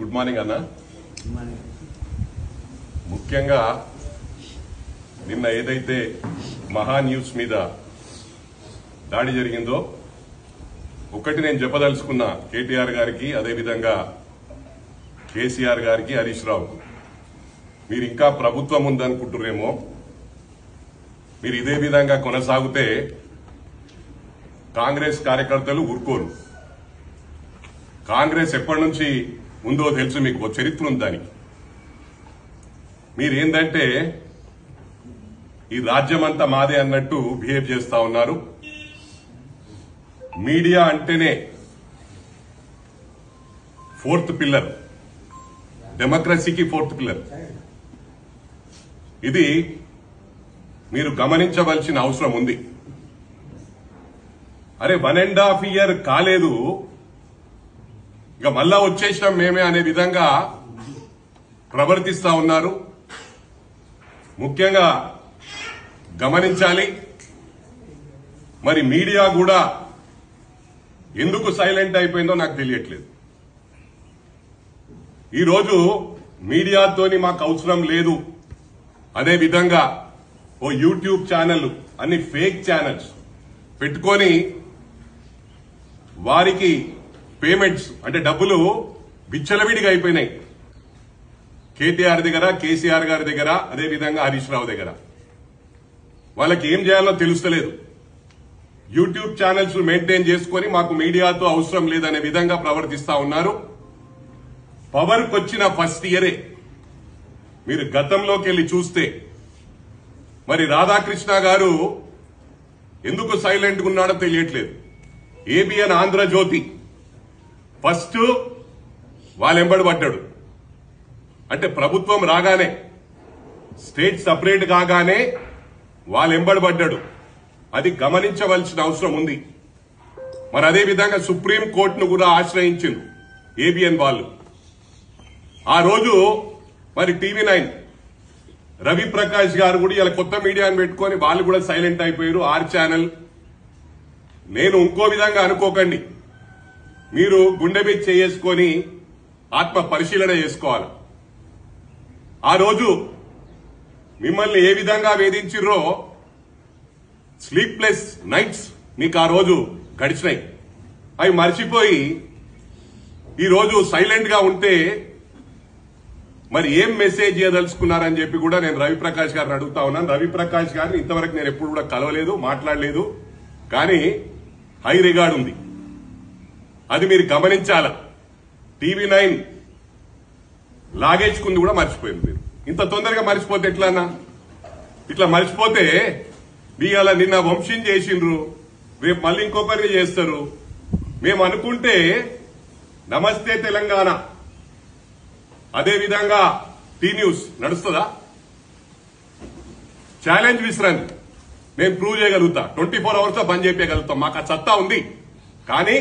Good morning అన్న. ముఖ్యంగా నిన్న ఏదైతే మహా న్యూస్ మీద దాడి జరిగిందో ఒకటి నేను చెప్పదలుచుకున్నా కేటీఆర్ గారికి, అదేవిధంగా కేసీఆర్ గారికి, హరీష్ రావు, మీరు ఇంకా ప్రభుత్వం ఉందనుకుంటున్నారేమో. మీరు ఇదే విధంగా కొనసాగితే కాంగ్రెస్ కార్యకర్తలు ఊరుకోరు. కాంగ్రెస్ ఎప్పటి నుంచి ఉందో తెలుసు, మీకు చరిత్ర ఉంది దానికి. మీరేందంటే ఈ రాజ్యం అంతా మాదే అన్నట్టు బిహేవ్ చేస్తా ఉన్నారు. మీడియా అంటేనే ఫోర్త్ పిల్లర్, డెమోక్రసీకి ఫోర్త్ పిల్లర్. ఇది మీరు గమనించవలసిన అవసరం ఉంది. అరే 1.5 year కాలేదు, ఇక మళ్ళా వచ్చేసినాం మేమే అనే విధంగా ప్రవర్తిస్తా ఉన్నారు. ముఖ్యంగా గమనించాలి. మరి మీడియా కూడా ఎందుకు సైలెంట్ అయిపోయిందో నాకు తెలియట్లేదు. ఈరోజు మీడియాతోని మాకు అవసరం లేదు అనే విధంగా ఓ యూట్యూబ్ ఛానల్, అన్ని ఫేక్ ఛానల్స్ పెట్టుకొని వారికి పేమెంట్స్ అంటే డబ్బులు బిచ్చలవిడిగా అయిపోయినాయి. కేటీఆర్ దగ్గర, కేసీఆర్ గారి దగ్గర, అదేవిధంగా హరీష్ రావు దగ్గర. వాళ్ళకి ఏం చేయాలో తెలుస్తలేదు. యూట్యూబ్ ఛానల్స్ మెయింటైన్ చేసుకుని మాకు మీడియాతో అవసరం లేదనే విధంగా ప్రవర్తిస్తా ఉన్నారు. పవర్కి వచ్చిన ఫస్ట్ ఇయరే మీరు గతంలోకి వెళ్లి చూస్తే మరి రాధాకృష్ణ గారు ఎందుకు సైలెంట్ గా ఉన్నాడో తెలియట్లేదు. ఏబిఎన్ ఆంధ్రజ్యోతి ఫస్ట్ వాళ్ళెంబడి పడ్డాడు. అంటే ప్రభుత్వం రాగానే, స్టేట్ సపరేట్ కాగానే వాళ్ళెంబడి పడ్డాడు. అది గమనించవలసిన అవసరం ఉంది. మరి అదేవిధంగా సుప్రీం కోర్టును కూడా ఆశ్రయించింది ఏబిఎన్ వాళ్ళు. ఆ రోజు మరి టీవీ9 రవిప్రకాష్ గారు కూడా ఇలా కొత్త మీడియాను పెట్టుకొని వాళ్ళు కూడా సైలెంట్ అయిపోయారు. Are channel. నేను ఇంకో విధంగా అనుకోకండి, మీరు గుండె మీద చేసుకొని ఆత్మ పరిశీలన చేసుకోవాలి. ఆ రోజు మిమ్మల్ని ఏ విధంగా వేధించిర్రో, స్లీప్లెస్ నైట్స్ మీకు ఆ రోజు గడిచినాయి. అవి మర్చిపోయి ఈరోజు సైలెంట్ గా ఉంటే మరి ఏం మెసేజ్ ఇవ్వదలుచుకున్నారని చెప్పి కూడా నేను రవిప్రకాష్ గారిని అడుగుతా ఉన్నాను. రవిప్రకాష్ గారిని ఇంతవరకు నేను ఎప్పుడు కూడా కలవలేదు, మాట్లాడలేదు. కానీ హై రిగార్డ్ ఉంది, అది మీరు గమనించాల. టీవీ9 లాగేసుకుంది కూడా మర్చిపోయింది. మీరు ఇంత తొందరగా మర్చిపోతే ఎట్లా అన్నా? ఇట్లా మర్చిపోతే ఇవాళ నిన్న వంశం చేసిండ్రు, రేపు మళ్ళీ ఇంకొకరిని చేస్తారు. మేము అనుకుంటే నమస్తే తెలంగాణ, అదేవిధంగా టీ న్యూస్ నడుస్తుందా? ఛాలెంజ్ విసిరండి, మేము ప్రూవ్ చేయగలుగుతా. 24 hours లో బంద్ చేయగలుగుతాం. మాకు ఆ సత్తా ఉంది. కానీ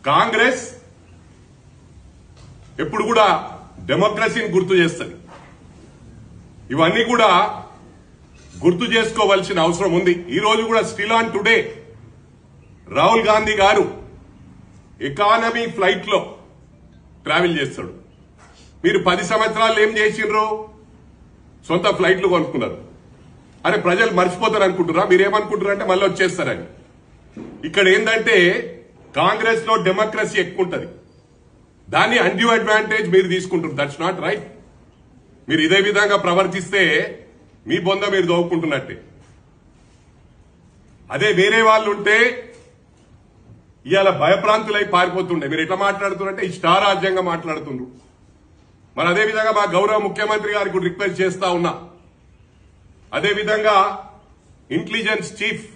కాంగ్రెస్ ఎప్పుడు కూడా డెమోక్రసీని గుర్తు చేస్తుంది. ఇవన్నీ కూడా గుర్తు చేసుకోవాల్సిన అవసరం ఉంది. ఈ రోజు కూడా still on today Rahul Gandhi గారు ఎకానమీ ఫ్లైట్ లో ట్రావెల్ చేస్తాడు. మీరు 10 సంవత్సరాలు ఏం చేసిండ్రు? సొంత ఫ్లైట్లు కొనుక్కున్నారు. అరే ప్రజలు మర్చిపోతారు అనుకుంటున్నారా? మీరేమనుకుంటున్నారు అంటే మళ్ళీ వచ్చేస్తారని. ఇక్కడ ఏంటంటే కాంగ్రెస్ లో డెమోక్రసీ ఎక్కువ ఉంటుంది, దాన్ని అన్డ్యూ అడ్వాంటేజ్ మీరు తీసుకుంటారు. That's not right. మీరు ఇదే విధంగా ప్రవర్తిస్తే మీ బొంద మీరు దోవుకుంటున్నట్టే. అదే వేరే వాళ్ళు ఉంటే ఇవాళ భయప్రాంతులై పారిపోతుండే. మీరు ఎట్లా మాట్లాడుతున్నారంటే ఇష్టారాజ్యంగా మాట్లాడుతుండ్రు. మరి అదేవిధంగా మా గౌరవ ముఖ్యమంత్రి గారికి రిక్వెస్ట్ చేస్తా ఉన్నా, అదేవిధంగా ఇంటెలిజెన్స్ చీఫ్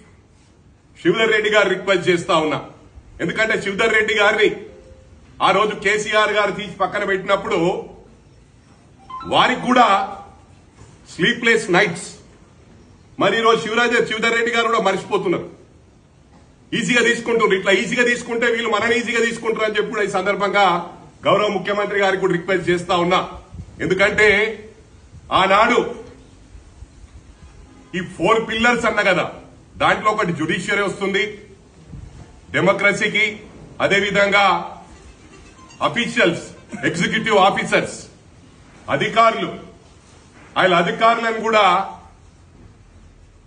శివధర్ రెడ్డి గారు రిక్వెస్ట్ చేస్తా ఉన్నా. ఎందుకంటే శివధర్ రెడ్డి గారిని ఆ రోజు కేసీఆర్ గారు తీసి పక్కన పెట్టినప్పుడు వారికి కూడా స్లీప్లెస్ నైట్స్. మరి ఈరోజు శివధర్ రెడ్డి గారు కూడా మర్చిపోతున్నారు. ఈజీగా తీసుకుంటారు. ఇట్లా ఈజీగా తీసుకుంటే వీళ్ళు మనని ఈజీగా తీసుకుంటారు అని చెప్పి కూడా ఈ సందర్భంగా గౌరవ ముఖ్యమంత్రి గారికి కూడా రిక్వెస్ట్ చేస్తా ఉన్నా. ఎందుకంటే ఆనాడు ఈ 4 పిల్లర్స్ అన్న కదా, దాంట్లో ఒకటి జ్యుడిషియరీ వస్తుంది డెమోక్రసీకి, అదేవిధంగా అఫీషియల్స్ ఎగ్జిక్యూటివ్ ఆఫీసర్స్ అధికారులు ఆయన అధికారులను కూడా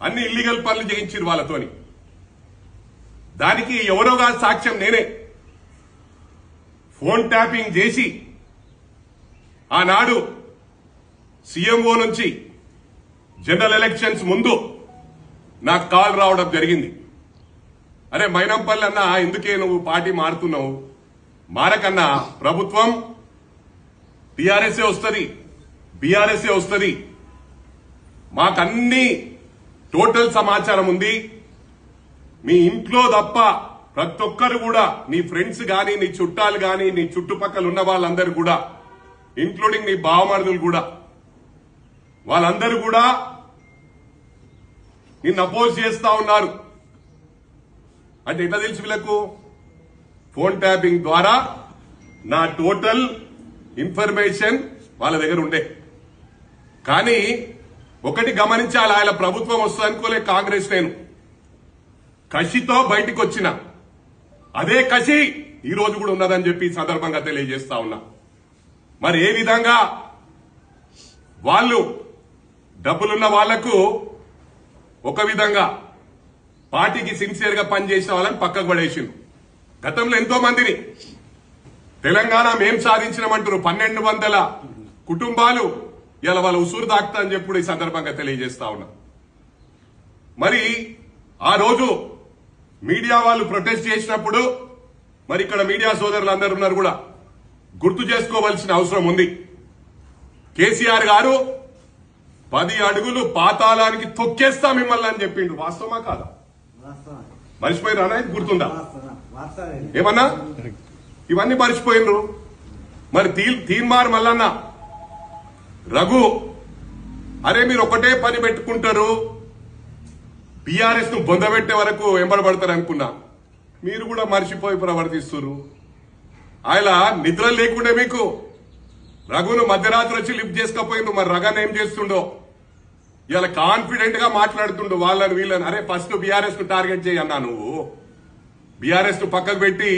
అన్ని ఇల్లీగల్ పనులు చేయించారు వాళ్ళతోని. దానికి ఎవరోగా సాక్ష్యం నేనే. ఫోన్ ట్యాపింగ్ చేసి ఆనాడు సీఎంఓ నుంచి జనరల్ ఎలక్షన్స్ ముందు నాకు కాల్ రావడం జరిగింది. అరే మైనంపల్లి అన్నా ఎందుకే నువ్వు పార్టీ మారుతున్నావు, మారకన్నా ప్రభుత్వం టీఆర్ఎస్ఏ వస్తుంది, బీఆర్ఎస్ఏ వస్తుంది, మాకన్నీ టోటల్ సమాచారం ఉంది. మీ ఇంట్లో తప్ప ప్రతి ఒక్కరు కూడా నీ ఫ్రెండ్స్ గాని నీ చుట్టాలు గాని నీ చుట్టుపక్కల ఉన్న వాళ్ళందరూ కూడా ఇంక్లూడింగ్ నీ బావమరుదులు కూడా వాళ్ళందరూ కూడా నిన్ను అపోజ్ చేస్తా ఉన్నారు. అంటే ఎట్లా తెలుసు వీళ్ళకు? ఫోన్ ట్యాపింగ్ ద్వారా నా టోటల్ ఇన్ఫర్మేషన్ వాళ్ళ దగ్గర ఉండే. కానీ ఒకటి గమనించాలి, ఆయన ప్రభుత్వం వస్తుంది అనుకోలే కాంగ్రెస్. నేను కసితో బయటికి వచ్చిన అదే కసి ఈ రోజు కూడా ఉన్నదని చెప్పి సందర్భంగా తెలియజేస్తా ఉన్నా. మరి ఏ విధంగా వాళ్ళు డబ్బులున్న వాళ్లకు ఒక విధంగా పార్టీకి సిన్సియర్ గా పనిచేసిన వాళ్ళని పక్కకు పడేసిండు. గతంలో ఎంతో మందిని తెలంగాణ మేం సాధించినామంటారు 1200 కుటుంబాలు ఇలా వాళ్ళ ఉసూరు దాక్తా అని చెప్పి ఈ సందర్భంగా తెలియజేస్తా ఉన్నా. మరి ఆ రోజు మీడియా వాళ్ళు ప్రొటెస్ట్ చేసినప్పుడు మరి ఇక్కడ మీడియా సోదరులు అందరూ ఉన్నారు కూడా గుర్తు చేసుకోవాల్సిన అవసరం ఉంది. కేసీఆర్ గారు 10 అడుగులు పాతాళానికి తొక్కేస్తా మిమ్మల్ని అని చెప్పిండు. వాస్తవమా కాదా? మర్చిపోయినా? గుర్తుందా ఏమన్నా? ఇవన్నీ మర్చిపోయినరు. మరి తీన్మార్ మల్లన్న రఘు, అరే మీరు ఒకటే పని పెట్టుకుంటారు, బీఆర్ఎస్ ను బొందబెట్టే వరకు వెంబడబడతారు అనుకున్నా. మీరు కూడా మర్చిపోయి ప్రవర్తిస్తున్నారు. ఆయన నిద్ర లేకుండా మీకు రఘును మధ్యరాత్రి వచ్చి లిఫ్ట్ చేసుకపోయిండు. మరి రఘన్ ఏం చేస్తుండో ఇలా కాన్ఫిడెంట్ గా మాట్లాడుతుండు వాళ్ళని వీళ్ళని. అరే ఫస్ట్ బీఆర్ఎస్ ను టార్గెట్ చేయన్నా, నువ్వు బీఆర్ఎస్ ను పక్కకు పెట్టి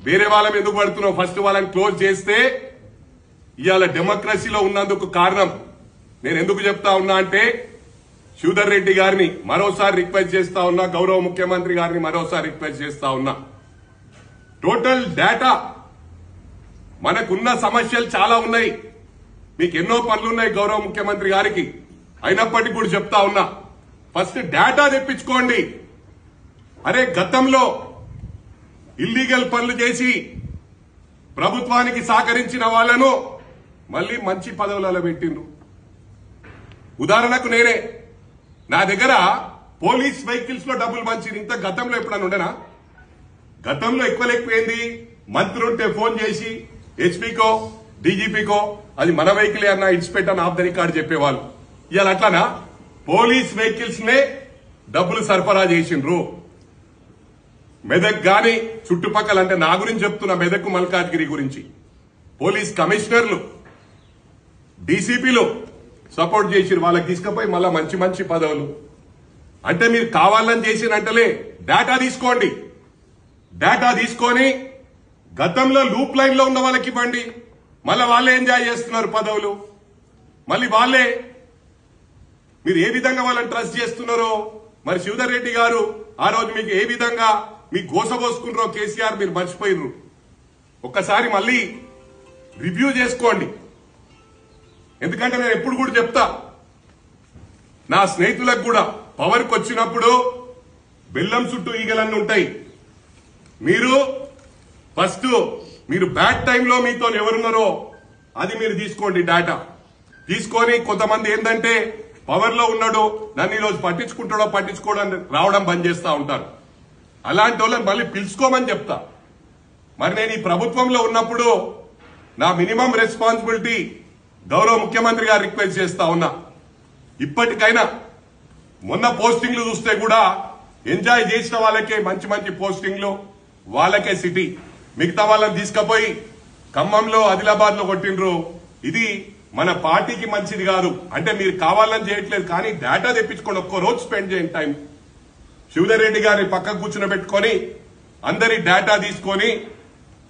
వేరే వాళ్ళని ఎందుకు పడుతున్నావు? ఫస్ట్ వాళ్ళని క్లోజ్ చేస్తే ఇవాళ డెమోక్రసీలో ఉన్నందుకు కారణం నేను ఎందుకు చెప్తా ఉన్నా అంటే, శ్రీధర్ రెడ్డి గారిని మరోసారి రిక్వెస్ట్ చేస్తా ఉన్నా, గౌరవ ముఖ్యమంత్రి గారిని మరోసారి రిక్వెస్ట్ చేస్తా ఉన్నా. టోటల్ డేటా, మనకున్న సమస్యలు చాలా ఉన్నాయి, మీకు ఎన్నో పనులున్నాయి గౌరవ ముఖ్యమంత్రి గారికి. అయినప్పటికీ కూడా చెప్తా ఉన్నా, ఫస్ట్ డేటా తెప్పించుకోండి. అరే గతంలో ఇల్లీగల్ పనులు చేసి ప్రభుత్వానికి సహకరించిన వాళ్లను మళ్లీ మంచి పదవులలో పెట్టిండ్రు. ఉదాహరణకు నేనే, నా దగ్గర పోలీస్ వెహికల్స్ లో డబ్బులు పంచింది. ఇంత గతంలో ఎప్పుడన్నా ఉండనా? గతంలో ఎక్కువలేకపోయింది. మంత్రి ఉంటే ఫోన్ చేసి హెచ్పీకో డీజీపీకో అది మన వెహికల్ అన్నా ఇన్స్పెక్టర్ అని ఆఫ్ ద రికార్డు చెప్పేవాళ్ళు. ఇవాళ అట్లానా? పోలీస్ వెహికల్స్ నే డబ్బులు సరఫరా చేసిండ్రు. మెదక్ గాని చుట్టుపక్కల, అంటే నా గురించి చెప్తున్నా, మెదక్ మల్కాజ్గిరి గురించి పోలీస్ కమిషనర్లు డీసీపీలు సపోర్ట్ చేసిరు. వాళ్ళకి తీసుకుపోయి మళ్ళా మంచి మంచి పదవులు. అంటే మీరు కావాలని చేసినట్టలే డేటా తీసుకోండి. డేటా తీసుకొని గతంలో లూప్ లైన్ లో ఉన్న వాళ్ళకి ఇవ్వండి. మళ్ళీ వాళ్ళే ఎంజాయ్ చేస్తున్నారు పదవులు. మళ్ళీ వాళ్ళే మీరు ఏ విధంగా వాళ్ళని ట్రస్ట్ చేస్తున్నారో, మరి శ్రీధర్ రెడ్డి గారు ఆ రోజు మీకు ఏ విధంగా మీకు గోసపోసుకున్నారో కేసీఆర్ మీరు మర్చిపోయినరు. ఒక్కసారి మళ్ళీ రివ్యూ చేసుకోండి. ఎందుకంటే నేను ఎప్పుడు కూడా చెప్తా, నా స్నేహితులకు కూడా పవర్కి వచ్చినప్పుడు బెల్లం చుట్టూ ఈగలన్నీ ఉంటాయి. మీరు ఫస్ట్ మీరు బ్యాడ్ టైంలో మీతో ఎవరున్నారో అది మీరు తీసుకోండి. డేటా తీసుకొని, కొంతమంది ఏంటంటే పవర్ లో ఉన్నాడు, నన్ను ఈరోజు పట్టించుకుంటాడో పట్టించుకోవడం రావడం బంద్ చేస్తా ఉంటారు. అలాంటి వాళ్ళని మళ్ళీ పిలుచుకోమని చెప్తా. మరి నేను ఈ ప్రభుత్వంలో ఉన్నప్పుడు నా మినిమం రెస్పాన్సిబిలిటీ గౌరవ ముఖ్యమంత్రి గారు రిక్వెస్ట్ చేస్తా ఉన్నా, ఇప్పటికైనా మొన్న పోస్టింగ్లు చూస్తే కూడా ఎంజాయ్ చేసిన వాళ్ళకే మంచి మంచి పోస్టింగ్లు, వాళ్ళకే సిటీ, మిగతా వాళ్ళని తీసుకుపోయి ఖమ్మంలో ఆదిలాబాద్ లో కొట్టిండ్రు. ఇది మన పార్టీకి మంచిది కాదు. అంటే మీరు కావాలని చేయట్లేదు, కానీ డేటా తెప్పించుకోండి. ఒక్క రోజు స్పెండ్ చేయండి టైం. శ్రీధర్ రెడ్డి గారిని పక్కకు కూర్చుని పెట్టుకొని అందరి డేటా తీసుకొని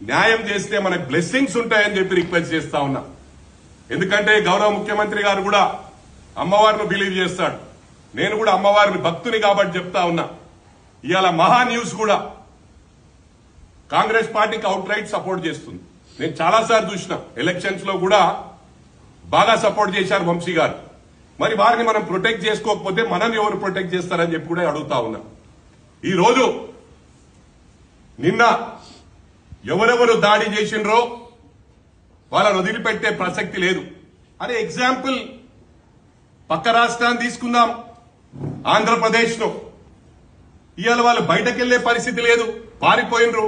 న్యాయం చేస్తే మనకు బ్లెస్సింగ్స్ ఉంటాయని చెప్పి రిక్వెస్ట్ చేస్తా ఉన్నా. ఎందుకంటే గౌరవ ముఖ్యమంత్రి గారు కూడా అమ్మవారిని బిలీవ్ చేస్తాడు. నేను కూడా అమ్మవారిని భక్తుని కాబట్టి చెప్తా ఉన్నా. ఇవాళ మహా న్యూస్ కూడా కాంగ్రెస్ పార్టీకి అవుట్ రైట్ సపోర్ట్ చేస్తుంది. నేను చాలాసార్లు చూసిన ఎలక్షన్స్ లో కూడా బాగా సపోర్ట్ చేశారు వంశీ గారు. మరి వారిని మనం ప్రొటెక్ట్ చేసుకోకపోతే మనం ఎవరు ప్రొటెక్ట్ చేస్తారని చెప్పి కూడా అడుగుతా ఉన్నా. ఈ రోజు నిన్న ఎవరెవరు దాడి చేసిండ్రో వాళ్ళని వదిలిపెట్టే ప్రసక్తి లేదు. అదే ఎగ్జాంపుల్ పక్క రాష్ట్రాన్ని తీసుకుందాం, ఆంధ్రప్రదేశ్ లో ఇవాళ వాళ్ళు బయటకెళ్లే పరిస్థితి లేదు, పారిపోయినరు.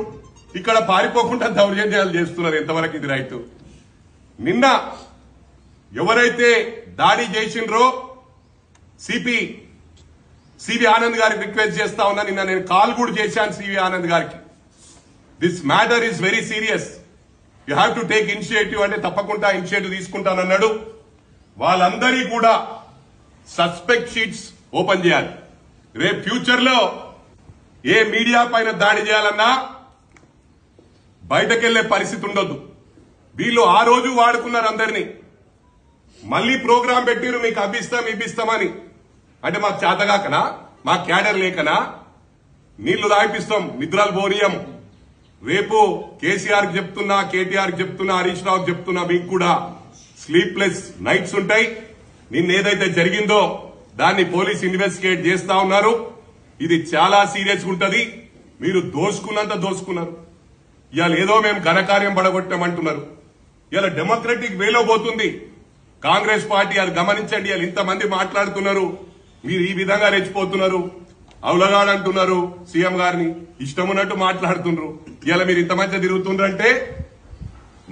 ఇక్కడ పారిపోకుండా దౌర్జన్యాలు చేస్తున్నారు. ఎంతవరకు ఇది రైతు? నిన్న ఎవరైతే దాడి చేసిండ్రో సివి ఆనంద్ గారికి రిక్వెస్ట్ చేస్తా ఉన్నా. నిన్న నేను కాల్ కూడా చేశాను సివి ఆనంద్ గారికి. This matter is very serious, you have to take initiative అంటే తప్పకుండా ఇనిషియేటివ్ తీసుకుంటానన్నాడు. వాళ్ళందరి కూడా సస్పెక్ట్ షీట్స్ ఓపెన్ చేయాలి. రేపు ఫ్యూచర్ లో ఏ మీడియా పైన దాడి చేయాలన్నా బయటకెళ్లే పరిస్థితి ఉండొద్దు. వీళ్ళు ఆ రోజు వాడుకున్నారు అందరినీ. మళ్లీ ప్రోగ్రాం పెట్టిరు మీకు ఇప్పిస్తామని. అంటే మాకు చేతగాకనా, మా క్యాడర్ లేకనా? నీళ్లు తాగిపిస్తాం, నిద్రలు పోనీయం. రేపు కేసీఆర్ కి చెప్తున్నా, కేటీఆర్ కి చెప్తున్నా, హరీష్ రావుకి చెప్తున్నా, మీకు కూడా స్లీప్లెస్ నైట్స్ ఉంటాయి. నిన్నేదైతే జరిగిందో దాన్ని పోలీస్ ఇన్వెస్టిగేట్ చేస్తా ఉన్నారు. ఇది చాలా సీరియస్ ఉంటది. మీరు దోసుకున్నంత దోసుకున్నారు. ఇవాళ ఏదో మేము ఘనకార్యం పడగొట్టామంటున్నారు. ఇవాళ డెమోక్రటిక్ వేలో పోతుంది కాంగ్రెస్ పార్టీ. అది గమనించండి. ఇవాళ ఇంతమంది మాట్లాడుతున్నారు, మీరు ఈ విధంగా రెచ్చిపోతున్నారు, అవులగాడంటున్నారు సీఎం గారిని, ఇష్టం ఉన్నట్టు మాట్లాడుతున్నారు. ఇవాళ మీరు ఇంత మధ్య తిరుగుతుండ్రంటే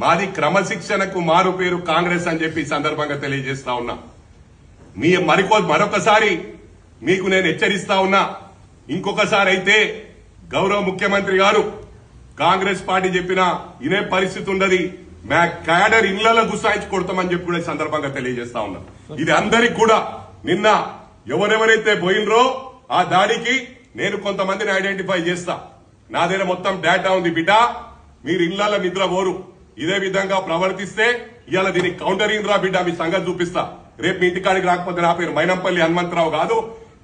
మాది క్రమశిక్షణకు మారు పేరు కాంగ్రెస్ అని చెప్పి ఈ సందర్భంగా తెలియజేస్తా ఉన్నా. మరొకసారి మీకు నేను హెచ్చరిస్తా ఉన్నా. ఇంకొకసారి అయితే గౌరవ ముఖ్యమంత్రి గారు కాంగ్రెస్ పార్టీ చెప్పినా ఇదే పరిస్థితి ఉండదు. మా క్యాడర్ ఇళ్లలో గుసాయించి కొడతామని చెప్పి కూడా ఈ సందర్భంగా తెలియజేస్తా ఉన్నా. ఇది అందరికి కూడా నిన్న ఎవరెవరైతే పోయినరో ఆ దాడికి నేను కొంతమందిని ఐడెంటిఫై చేస్తా. నా దగ్గర మొత్తం డేటా ఉంది బిడ్డ. మీరు ఇళ్లలో నిద్ర పోరు, ఇదే విధంగా ప్రవర్తిస్తే ఇవాళ దీనికి కౌంటర్ ఇంద్రా బిడ్డ, మీ సంగతి చూపిస్తా. రేపు మీ ఇంటికాడికి రాకపోతే నా పేరు మైనంపల్లి హనుమంతరావు కాదు.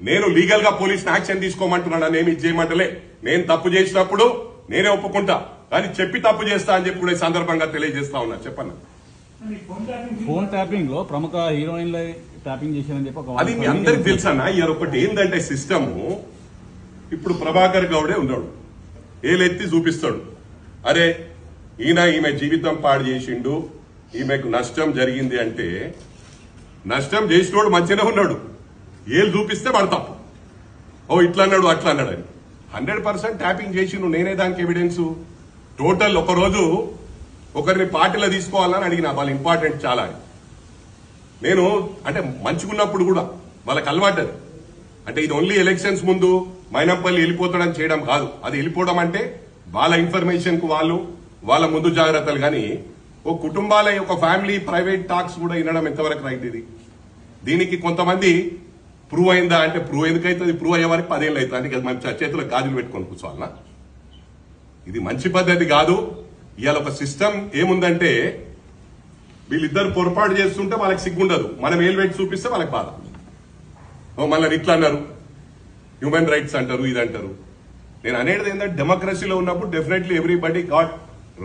నేను లీగల్ గా పోలీసుని యాక్షన్ తీసుకోమంటున్నాను, నేమి చేయమంటలే. నేను తప్పు చేసినప్పుడు నేనే ఒప్పుకుంటా, కానీ చెప్పి తప్పు చేస్తా అని చెప్పి కూడా ఈ సందర్భంగా తెలియజేస్తా ఉన్నా. చెప్పండి. ఫోన్ ట్యాపింగ్ లో ప్రముఖ హీరోయిన్ల ట్యాపింగ్ చేశారని చెప్పి అది మీ అందరికి తెలుసన్నా. ఇవాళ ఒకటి ఏంటంటే సిస్టమ్, ఇప్పుడు ప్రభాకర్ గౌడే ఉన్నాడు, ఏలెత్తి చూపిస్తాడు, అరే ఈమె జీవితం పాడు చేసిండు, ఈమెకు నష్టం జరిగింది అంటే నష్టం చేసినోడు మంచిగానే ఉన్నాడు, ఏళ్ళు చూపిస్తే వాడు తప్పు. ఓ ఇట్లా అన్నాడు అట్లా అన్నాడు అని 100% ట్యాపింగ్ చేసిండు. నేనే దానికి ఎవిడెన్స్. టోటల్ ఒక రోజు ఒకరిని పార్టీలో తీసుకోవాలని అడిగిన, వాళ్ళు ఇంపార్టెంట్ చాలా అని. నేను అంటే మంచుకున్నప్పుడు కూడా వాళ్ళకి అలవాటు. అంటే ఇది ఓన్లీ ఎలక్షన్స్ ముందు మైనంపల్లి వెళ్ళిపోతాడని చేయడం కాదు. అది వెళ్ళిపోవడం అంటే వాళ్ళ ఇన్ఫర్మేషన్ కు వాళ్ళ ముందు జాగ్రత్తలు. కానీ ఓ కుటుంబాల ఒక ఫ్యామిలీ ప్రైవేట్ టాక్స్ కూడా వినడం ఎంతవరకు రైట్? ఇది దీనికి కొంతమంది ప్రూవ్ అయిందా అంటే ప్రూవ్ ఎందుకైతుంది? ప్రూవ్ అయ్యే వారికి 10 ఏళ్ళు అవుతుంది. అందుకే మన చేతిలో గాజులు పెట్టుకొని కూర్చోవాలన్నా? ఇది మంచి పద్ధతి కాదు. ఇవాళ ఒక సిస్టమ్ ఏముందంటే వీళ్ళిద్దరు పొరపాటు చేస్తుంటే వాళ్ళకి సిగ్గుండదు, మనం ఏళ్ళు పెట్టి చూపిస్తే వాళ్ళకి బాధ. మళ్ళీ ఇట్లా అన్నారు, హ్యూమన్ రైట్స్ అంటారు, ఇది అంటారు. నేను అనేది ఏంటంటే డెమోక్రసీలో ఉన్నప్పుడు definitely everybody got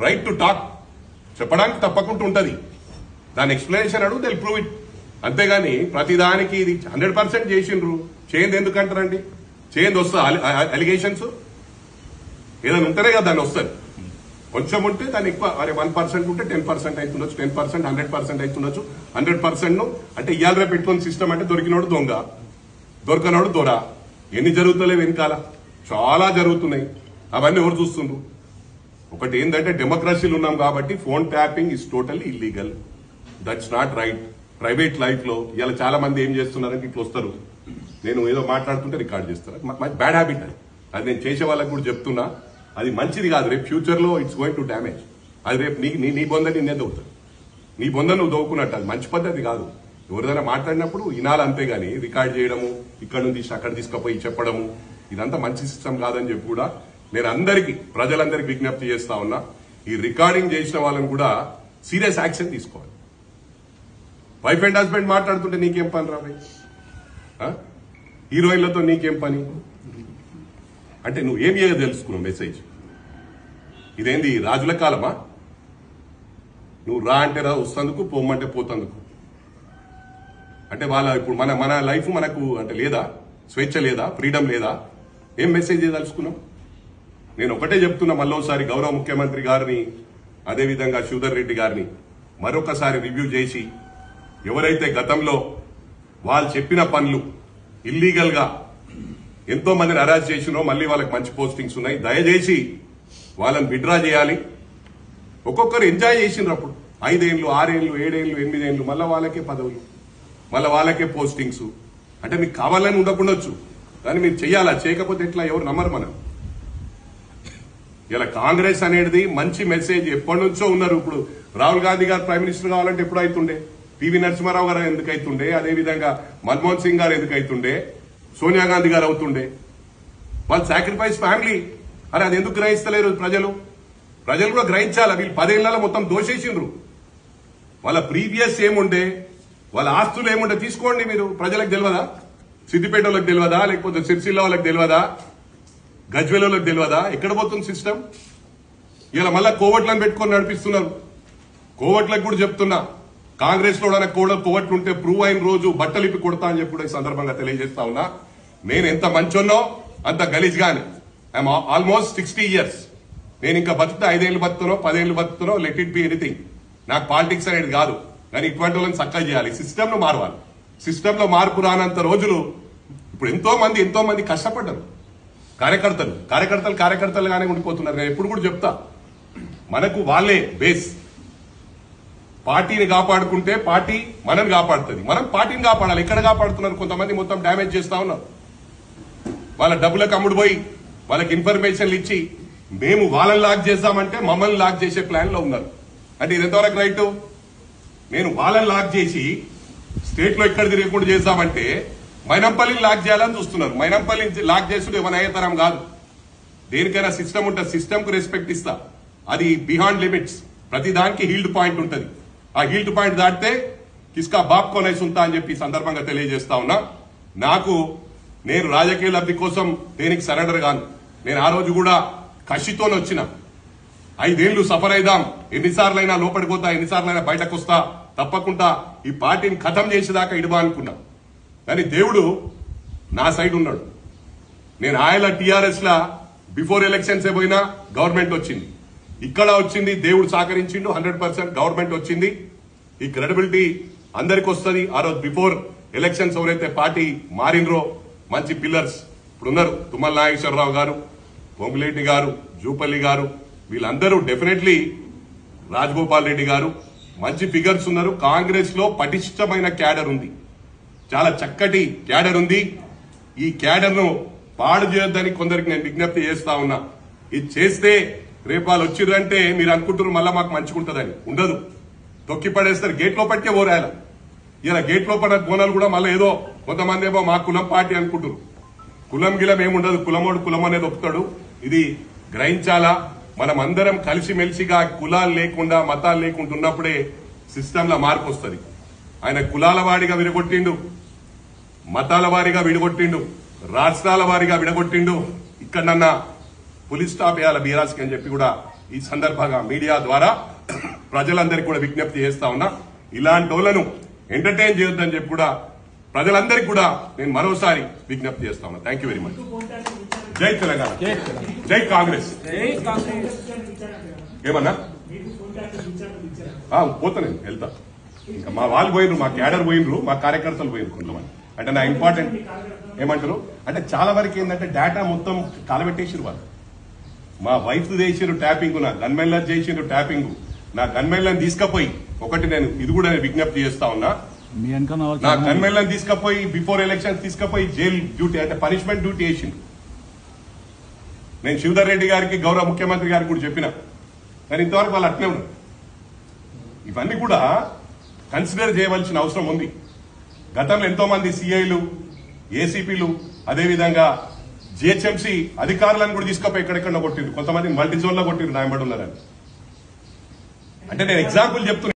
right to talk. చెప్పడానికి తప్పకుండా ఉంటది. దాని ఎక్స్ప్లెనేషన్ అడుగు, దే ప్రూవ్ ఇట్. అంతేగాని ప్రతిదానికి ఇది 100% చేసిండ్రు చేయండి ఎందుకంటారండి? చేయండి వస్తా అలిగేషన్స్ ఏదైనా ఉంటేనే కదా దాన్ని వస్తుంది. కొంచెం ఉంటే దాన్ని ఎక్కువ, అరే 1% ఉంటే 10% అవుతుండొచ్చు, 10% 100% అవుతుండొచ్చు. 100% అంటే ఇవాళ రేపు పెట్టుకుని సిస్టమ్ అంటే దొరికినోడు దొంగ, దొరకనోడు దొర. ఎన్ని జరుగుతలే వెనకాల చాలా జరుగుతున్నాయి. అవన్నీ ఎవరు చూస్తుండ్రు? ఒకటి ఏంటంటే డెమోక్రసీలు ఉన్నాం కాబట్టి phone tapping is totally illegal. That's not right. Private life లో ఇలా చాలా మంది ఏం చేస్తున్నారంటే ఇట్లా వస్తారు, నేను ఏదో మాట్లాడుతుంటే రికార్డ్ చేస్తారు. బ్యాడ్ హ్యాబిట్ అది నేను చేసే వాళ్ళకి కూడా చెప్తున్నా. అది మంచిది కాదు. రేపు ఫ్యూచర్ లో ఇట్స్ గోయింగ్ టు డ్యామేజ్. అది రేపు నీ బొంద నిన్నే దొవుతుంది, నీ బొంద నువ్వు దొవుకున్నట్టు. అది మంచి పద్ధతి కాదు. ఎవరిదైనా మాట్లాడినప్పుడు వినాలి, అంతేగాని రికార్డ్ చేయడము, ఇక్కడ నుంచి అక్కడ తీసుకుపోయి చెప్పడము, ఇదంతా మంచి సిస్టమ్ కాదని చెప్పి కూడా నేను అందరికీ ప్రజలందరికీ విజ్ఞప్తి చేస్తా ఉన్నా. ఈ రికార్డింగ్ చేసిన వాళ్ళని కూడా సీరియస్ యాక్షన్ తీసుకోవాలి. వైఫ్ అండ్ హస్బెండ్ మాట్లాడుతుంటే నీకేం పని రాబాయి? హీరోయిన్లతో నీకేం పని? అంటే నువ్వు ఏం చేయగా తెలుసుకున్నావు మెసేజ్? ఇదేంది రాజుల కాలమా? నువ్వు రా అంటే రా వస్తందుకు, పోమ్మంటే పోతందుకు. అంటే వాళ్ళ ఇప్పుడు మన లైఫ్ మనకు అంటే లేదా? స్వేచ్ఛ లేదా? ఫ్రీడమ్ లేదా? ఏం మెసేజ్ చేయదలుచుకున్నాం? నేను ఒకటే చెప్తున్నా, మళ్ళోసారి గౌరవ ముఖ్యమంత్రి గారిని అదేవిధంగా శివధర్ రెడ్డి గారిని మరొకసారి రివ్యూ చేసి ఎవరైతే గతంలో వాళ్ళు చెప్పిన పనులు ఇల్లీగల్ గా ఎంతో మందిని అరెస్ట్ చేసినో మళ్ళీ వాళ్ళకి మంచి పోస్టింగ్స్ ఉన్నాయి, దయచేసి వాళ్ళని విత్డ్రా చేయాలి. ఒక్కొక్కరు ఎంజాయ్ చేసినారు అప్పుడు 5 ఏళ్ళు 6 ఏళ్ళు 7 ఏళ్ళు 8 ఏళ్ళు, మళ్ళీ వాళ్ళకే పదవులు, మళ్ళీ వాళ్ళకే పోస్టింగ్స్. అంటే మీకు కావాలని ఉండకుండొచ్చు, కానీ మీరు చెయ్యాలా? చేయకపోతే ఎట్లా? ఎవరు నమ్మరు. మనం ఇలా కాంగ్రెస్ అనేది మంచి మెసేజ్ ఎప్పటి నుంచో ఉన్నారు. ఇప్పుడు రాహుల్ గాంధీ గారు ప్రైమ్ మినిస్టర్ కావాలంటే ఎప్పుడు అవుతుండే? పివి నరసింహారావు గారు ఎందుకు అవుతుండే? అదేవిధంగా మన్మోహన్ సింగ్ గారు ఎందుకు అవుతుండే? సోనియా గాంధీ గారు అవుతుండే. వాళ్ళు సాక్రిఫైస్ ఫ్యామిలీ. అరే అది ఎందుకు గ్రహిస్తలేరు ప్రజలు? ప్రజలు కూడా గ్రహించాలి. వీళ్ళు 10 ఏళ్లలో మొత్తం దోషేసిండ్రు. వాళ్ళ ప్రీవియస్ ఏముండే, వాళ్ళ ఆస్తులు ఏముండే తీసుకోండి మీరు. ప్రజలకు తెలియదా? సిద్దిపేట వాళ్ళకి తెలియదా? లేకపోతే సిరిసిల్ల వాళ్ళకి తెలియదా? గజ్వేల్ వాళ్ళకి తెలియదా? ఎక్కడ పోతుంది సిస్టమ్? ఇలా మళ్ళా కోవట్లను పెట్టుకొని నడిపిస్తున్నారు. కోవట్లకు కూడా చెప్తున్నా, కాంగ్రెస్ లో కోవట్లు ఉంటే ప్రూవ్ అయిన రోజు బట్టలిప్పి కొడతా అని చెప్పి కూడా ఈ సందర్భంగా తెలియజేస్తా ఉన్నా. నేను ఎంత మంచోన్నో అంత గలీజ్ గాని. I'm almost 60 years. నేను ఇంకా బతుకుతా 5 ఏళ్ళు బతుకుతానో 10 ఏళ్ళు బతుకుతానో, లెట్ ఇట్ బి ఎనీథింగ్. నాకు పాలిటిక్స్ అనేది కాదు, కానీ ఇటువంటి వాళ్ళని చక్కగా చేయాలి. సిస్టమ్ లో మారవాలి. సిస్టమ్ లో మార్పు రానంత రోజులు ఇప్పుడు ఎంతో మంది కష్టపడ్డారు. కార్యకర్తలుగానే ఉండిపోతున్నారు. నేను ఎప్పుడు కూడా చెప్తా, మనకు వాళ్ళే బేస్. పార్టీని కాపాడుకుంటే పార్టీ మనని కాపాడుతుంది. మనం పార్టీని కాపాడాలి. ఎక్కడ కాపాడుతున్నారు? కొంతమంది మొత్తం డ్యామేజ్ చేస్తా ఉన్నారు. వాళ్ళ డబ్బులకు అమ్ముడు పోయి వాళ్ళకి ఇన్ఫర్మేషన్లు ఇచ్చి మేము వాళ్ళని లాక్ చేద్దామంటే మమ్మల్ని లాక్ చేసే ప్లాన్ లో ఉన్నారు. అంటే ఇది ఎంతవరకు రైట్? నేను వాళ్ళని లాక్ చేసి స్టేట్ లో ఎక్కడ తిరగకుండా చేద్దామంటే మైనంపల్లిని లాక్ చేయాలని చూస్తున్నారు. మైనంపల్లిని లాక్ చేసుడు ఏమైనా అయ్యేతరం కాదు. దేనికైనా సిస్టమ్ ఉంటుంది. సిస్టమ్ కు రెస్పెక్ట్ ఇస్తా. అది బిహాండ్ లిమిట్స్. ప్రతి దానికి హీల్డ్ పాయింట్ ఉంటుంది. ఆ హీల్డ్ పాయింట్ దాటితే కిస్కా బాప్ కోనే సుంతా అని చెప్పి సందర్భంగా తెలియజేస్తా ఉన్నా. నేను రాజకీయ లబ్ధి కోసం దేనికి సరెండర్ కాను. నేను ఆ రోజు కూడా కషితోనే వచ్చిన. 5 ఏళ్లు సఫర్ అయిదాం, ఎన్నిసార్లైనా లోపలికి పోతా, ఎన్నిసార్లైనా బయటకు వస్తా, తప్పకుండా ఈ పార్టీని ఖతం చేసేదాకా ఇడుబా అనుకున్నా. కానీ దేవుడు నా సైడ్ ఉన్నాడు. నేను ఆయన టీఆర్ఎస్ లా బిఫోర్ ఎలక్షన్స్ పోయినా గవర్నమెంట్ వచ్చింది, ఇక్కడ వచ్చింది, దేవుడు సహకరించిండు. 100% గవర్నమెంట్ వచ్చింది. ఈ క్రెడిబిలిటీ అందరికి వస్తుంది. ఆ రోజు బిఫోర్ ఎలక్షన్స్ ఎవరైతే పార్టీ మారినరో మంచి పిల్లర్స్ ఇప్పుడున్నారు. తుమ్మల నాగేశ్వరరావు గారు, పొంగులేటి గారు, జూపల్లి గారు, వీళ్ళందరూ డెఫినెట్లీ, రాజగోపాల్ రెడ్డి గారు, మంచి ఫిగర్స్ ఉన్నారు. కాంగ్రెస్ లో పటిష్టమైన క్యాడర్ ఉంది. చాలా చక్కటి క్యాడర్ ఉంది. ఈ క్యాడర్ ను పాడు చేయొద్దని కొందరికి నేను విజ్ఞప్తి చేస్తా ఉన్నా. ఇది చేస్తే రేపు వాళ్ళు వచ్చిర్రంటే మీరు అనుకుంటున్నారు మళ్ళా మాకు మంచిగుంటుందని. ఉండదు. తొక్కి పడేస్తారు. గేట్ లోపలికే ఓరాయాల. ఇలా గేట్ లోపల బోనాలు కూడా మళ్ళీ ఏదో కొంతమంది ఏమో మా కులం పార్టీ అనుకుంటారు. కులం గిలం ఏముండదు. కులమోడు కులం అనేది ఒప్పుతాడు. ఇది గ్రహించాలా. మనం అందరం కలిసిమెలిసిగా కులాలు లేకుండా మతాలు లేకుండా ఉన్నప్పుడే సిస్టమ్ లో మార్పు వస్తుంది. ఆయన కులాల వారిగా విడగొట్టిండు, మతాల వారిగా విడగొట్టిండు, రాష్ట్రాల వారిగా విడగొట్టిండు. ఇక్కడన్నా పోలీస్ స్టాప్ వేయాలి బీరాజ్కి అని చెప్పి కూడా ఈ సందర్భంగా మీడియా ద్వారా ప్రజలందరికీ కూడా విజ్ఞప్తి చేస్తా ఉన్నా. ఇలాంటి వాళ్ళను ఎంటర్టైన్ చేయొద్దని చెప్పి కూడా ప్రజలందరికీ కూడా నేను మరోసారి విజ్ఞప్తి చేస్తా ఉన్నా. Thank you very much. జై తెలంగాణ, జై కాంగ్రెస్. ఏమన్నా పోతా, నేను వెళ్తా. ఇంకా మా వాళ్ళు పోయినరు, మా క్యాడర్ పోయినరు, మా కార్యకర్తలు పోయినరు కొంతమంది. అంటే నా ఇంపార్టెంట్ ఏమంటారు అంటే చాలా వరకు ఏంటంటే డేటా మొత్తం కాలబెట్టేసారు వాళ్ళు. మా వైఫ్ చేసిరు ట్యాపింగ్, నా గన్మెన్లను చేసిరు ట్యాపింగ్. నా గన్మెన్లను తీసుకపోయి నేను ఇది కూడా నేను విజ్ఞప్తి చేస్తా ఉన్నా. నా గన్మెన్లను తీసుకపోయి బిఫోర్ ఎలక్షన్ తీసుకపోయి జైల్ డ్యూటీ అంటే పనిష్మెంట్ డ్యూటీ వేసింది. నేను శివధర్ రెడ్డి గారికి గౌరవ ముఖ్యమంత్రి గారికి కూడా చెప్పిన, కానీ ఇంతవరకు వాళ్ళు అట్నే ఉన్నారు. ఇవన్నీ కూడా కన్సిడర్ చేయవలసిన అవసరం ఉంది. గతంలో ఎంతో మంది సిఐలు, ఏసీపీలు, అదేవిధంగా జిహెచ్ఎంసీ అధికారులను కూడా తీసుకపోయి ఎక్కడెక్కడ కొట్టిండ్రు. కొంతమంది మల్టీ జోన్ లో కొట్టిండ్రు నాయంబడి ఉన్నారని. అంటే నేను ఎగ్జాంపుల్ చెప్తున్నా.